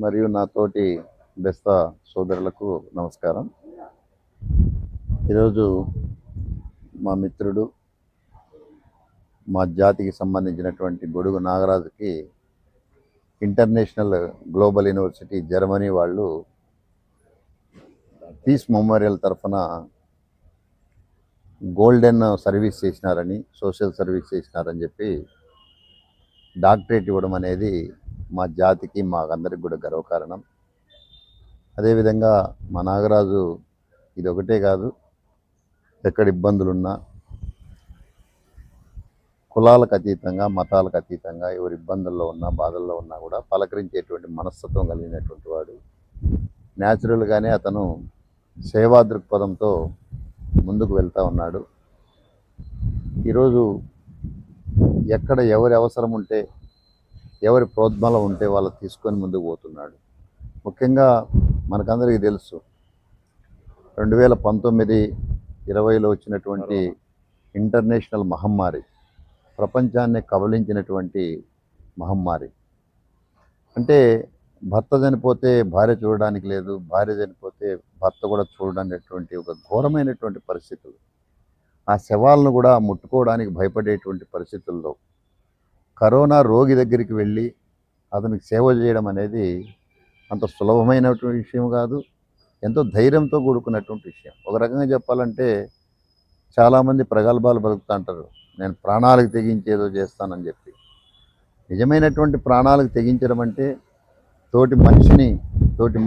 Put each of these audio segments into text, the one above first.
మరియు నాతోటి బెస్తా సోదరులకు నమస్కారం. ఈరోజు మా మిత్రుడు, మా జాతికి సంబంధించినటువంటి గొడుగు నాగరాజుకి ఇంటర్నేషనల్ గ్లోబల్ యూనివర్సిటీ జర్మనీ వాళ్ళు పీస్ మెమోరియల్ తరఫున గోల్డెన్ సర్వీస్ చేసినారని, సోషల్ సర్వీస్ చేసినారని చెప్పి డాక్టరేట్ ఇవ్వడం అనేది మా జాతికి, మాకందరికి కూడా గర్వకారణం. అదేవిధంగా మా నాగరాజు ఇది ఒకటే కాదు, ఎక్కడ ఇబ్బందులున్నా కులాలకు అతీతంగా, మతాలకు అతీతంగా ఎవరి ఇబ్బందుల్లో ఉన్నా, బాధల్లో ఉన్నా కూడా పలకరించేటువంటి మనస్తత్వం కలిగినటువంటి వాడు. న్యాచురల్గానే అతను సేవా దృక్పథంతో ముందుకు వెళ్తూ ఉన్నాడు. ఈరోజు ఎక్కడ ఎవరి అవసరం ఉంటే, ఎవరి ప్రోద్బలం ఉంటే వాళ్ళు తీసుకొని ముందుకు పోతున్నాడు. ముఖ్యంగా మనకందరికీ తెలుసు 2019-20లో వచ్చినటువంటి ఇంటర్నేషనల్ మహమ్మారి, ప్రపంచాన్ని కబలించినటువంటి మహమ్మారి. అంటే భర్త చనిపోతే భార్య చూడడానికి లేదు, భార్య చనిపోతే భర్త కూడా చూడడానికి ఒక ఘోరమైనటువంటి పరిస్థితులు. ఆ శవాలను కూడా ముట్టుకోవడానికి భయపడేటువంటి పరిస్థితుల్లో కరోనా రోగి దగ్గరికి వెళ్ళి అతనికి సేవ చేయడం అనేది అంత సులభమైనటువంటి విషయం కాదు, ఎంతో ధైర్యంతో కూడుకున్నటువంటి విషయం. ఒక రకంగా చెప్పాలంటే చాలామంది ప్రగల్భాలు పలుకుతూ అంటారు, నేను ప్రాణాలకు తెగించేదో చేస్తానని చెప్పి. నిజమైనటువంటి ప్రాణాలకు తెగించడం అంటే తోటి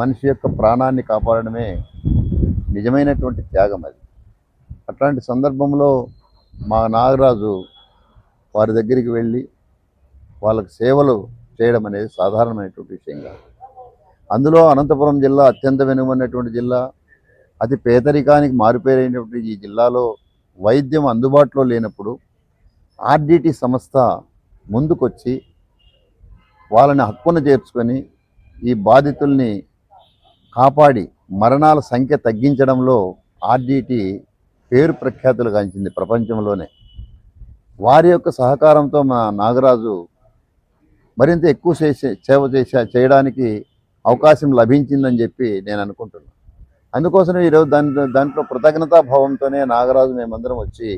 మనిషి యొక్క ప్రాణాన్ని కాపాడడమే నిజమైనటువంటి త్యాగం. అది అట్లాంటి సందర్భంలో మా నాగరాజు వారి దగ్గరికి వెళ్ళి వాళ్ళకి సేవలు చేయడం అనేది సాధారణమైనటువంటి విషయం కాదు. అందులో అనంతపురం జిల్లా అత్యంత వెనుకబడినటువంటి జిల్లా, అతి పేదరికానికి మారుపేరైనటువంటి ఈ జిల్లాలో వైద్యం అందుబాటులో లేనప్పుడు ఆర్డిటి సంస్థ ముందుకొచ్చి వాళ్ళని హక్కున చేర్చుకొని ఈ బాధితుల్ని కాపాడి మరణాల సంఖ్య తగ్గించడంలో ఆర్డిటి పేరు ప్రఖ్యాతులు గాంచింది ప్రపంచంలోనే. వారి యొక్క సహకారంతో మా నాగరాజు మరింత ఎక్కువ సేవ చేయడానికి అవకాశం లభించిందని చెప్పి నేను అనుకుంటున్నాను. అందుకోసం ఈరోజు దాంట్లో కృతజ్ఞతాభావంతోనే నాగరాజు మేమందరం వచ్చి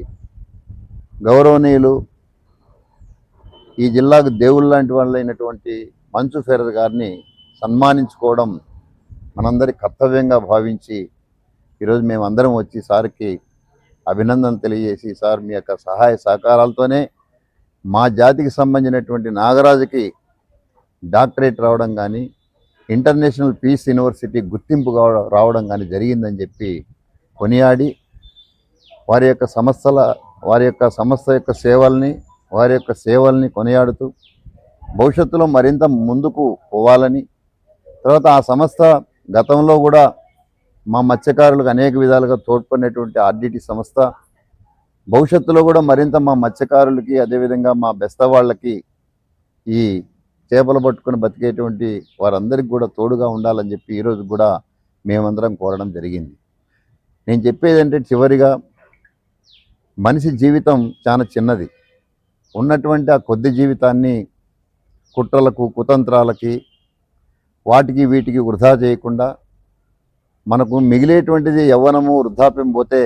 గౌరవనీయులు, ఈ జిల్లాకు దేవుళ్ళు లాంటి వాళ్ళైనటువంటి మంచు ఫెరర్ గారిని సన్మానించుకోవడం మనందరి కర్తవ్యంగా భావించి ఈరోజు మేమందరం వచ్చి సార్కి అభినందన తెలియజేసి, సార్ మీ యొక్క సహాయ సహకారాలతోనే మా జాతికి సంబంధించినటువంటి నాగరాజుకి డాక్టరేట్ రావడం కానీ, ఇంటర్నేషనల్ పీస్ యూనివర్సిటీ గుర్తింపు రావడం కానీ జరిగిందని చెప్పి కొనియాడి, వారి యొక్క సంస్థ యొక్క సేవల్ని కొనియాడుతూ భవిష్యత్తులో మరింత ముందుకు పోవాలని, తర్వాత ఆ సంస్థ గతంలో కూడా మా మత్స్యకారులకు అనేక విధాలుగా తోడ్పడినటువంటి ఆర్డిటి సంస్థ భవిష్యత్తులో కూడా మరింత మా మత్స్యకారులకి, అదేవిధంగా మా బెస్త వాళ్ళకి, ఈ చేపలు పట్టుకుని బతికేటువంటి వారందరికీ కూడా తోడుగా ఉండాలని చెప్పి ఈరోజు కూడా మేమందరం కోరడం జరిగింది. నేను చెప్పేది అంటే చివరిగా మనిషి జీవితం చాలా చిన్నది. ఉన్నటువంటి ఆ కొద్ది జీవితాన్ని కుట్రలకు, కుతంత్రాలకి, వాటికి వీటికి వృధా చేయకుండా, మనకు మిగిలేటువంటిది యవ్వనము, వృద్ధాప్యం పోతే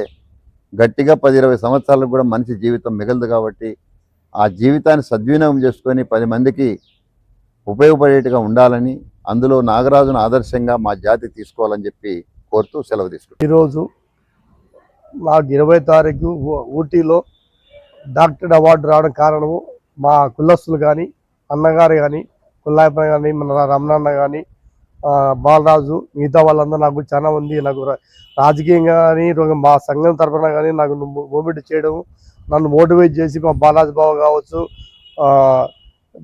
గట్టిగా 10-20 సంవత్సరాలకు కూడా మనిషి జీవితం మిగలదు. కాబట్టి ఆ జీవితాన్ని సద్వినియోగం చేసుకొని 10 మందికి ఉపయోగపడేట్టుగా ఉండాలని, అందులో నాగరాజును ఆదర్శంగా మా జాతి తీసుకోవాలని చెప్పి కోరుతూ సెలవు తీసుకుంటాం. ఈరోజు నాకు 20వ తారీఖు ఊటీలో డాక్టరేట్ అవార్డు రావడం కారణము మా కులస్తులు కానీ, అన్నగారు కానీ, కుల్లాయప్ప కానీ, మన రమణన్న కానీ, బాలరాజు, మిగతా వాళ్ళందరూ నాకు చాలా ఉంది. నాకు రాజకీయంగా కానీ, మా సంఘం తరఫున కానీ నాకు మూమెంట్ చేయడం, నన్ను మోటివేట్ చేసి మా బాలాజీ బాబు కావచ్చు,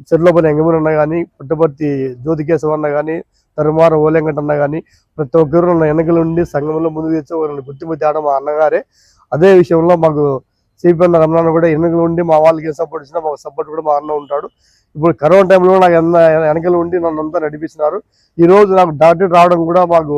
చెర్లోపల్లి ఎంగమూరన్న కానీ, పుట్టపర్తి జ్యోతికేశవన్న కానీ, తరుమార ఓలెంకటన్న కానీ, ప్రతి ఒక్కరు నన్ను వెనకల నుండి సంఘంలో ముందు తెచ్చి వాళ్ళని గుర్తింపు తేవడం మా అన్నగారే. అదే విషయంలో మాకు సిపిఎన్ రమణన్న కూడా వెనకల ఉండి మా వాళ్ళకి ఏ సపోర్ట్ ఇచ్చినా మాకు సపోర్ట్ కూడా మా అన్న ఉంటాడు. ఇప్పుడు కరోనా టైంలో నాకు వెనకలు ఉండి నన్ను అంతా నడిపిస్తున్నారు. ఈరోజు నాకు డాక్టరేట్ రావడం కూడా మాకు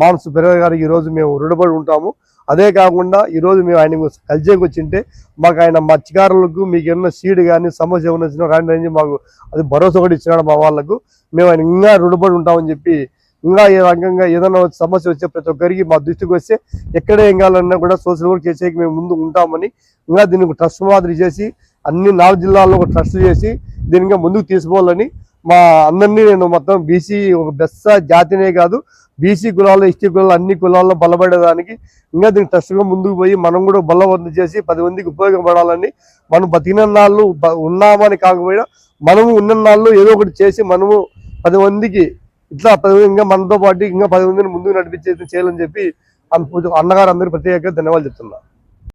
మానసు పెరగ గారికి ఈరోజు మేము రుణపడి ఉంటాము. అదే కాకుండా ఈరోజు మేము ఆయన కలిసేకి వచ్చింటే మాకు ఆయన మత్స్యకారులకు మీకు ఏమన్నా సీడ్ కానీ సమస్య ఏమైనా వచ్చినా రాని మాకు అది భరోసా కూడా ఇచ్చినాడు మా వాళ్ళకు. మేము ఆయన ఇంకా రుణపడి ఉంటామని చెప్పి, ఇంకా ఏ రకంగా ఏదైనా సమస్య వచ్చే ప్రతి ఒక్కరికి మా దృష్టికి వస్తే ఎక్కడ ఏం కావాలన్నా కూడా సోషల్ వర్క్ చేసేకి మేము ముందు ఉంటామని, ఇంకా దీనికి ట్రస్ట్ మాదిరి చేసి అన్ని 4 జిల్లాల్లో ఒక ట్రస్ట్ చేసి దీనిగా ముందుకు తీసుకోవాలని మా అందరినీ నేను మొత్తం బీసీ ఒక బెస్స జాతినే కాదు బీసీ కులాల్లో ఎస్టీ కులాల్లో అన్ని కులాల్లో బలపడేదానికి ఇంకా దీనికి ట్రస్ట్గా ముందుకు పోయి మనం కూడా బలవంతం చేసి 10 మందికి ఉపయోగపడాలని, మనం బతికిన నాళ్ళు ఉన్నామని కాకపోయినా మనము ఉన్న నాళ్ళు ఏదో ఒకటి చేసి మనము 10 మందికి ఇట్లా 10 ఇంకా మనతో పాటు ఇంకా 10 మందిని ముందుకు నడిపించేది చేయాలని చెప్పి అన్నగారు అందరికీ ప్రత్యేకంగా ధన్యవాదాలు చెప్తున్నా.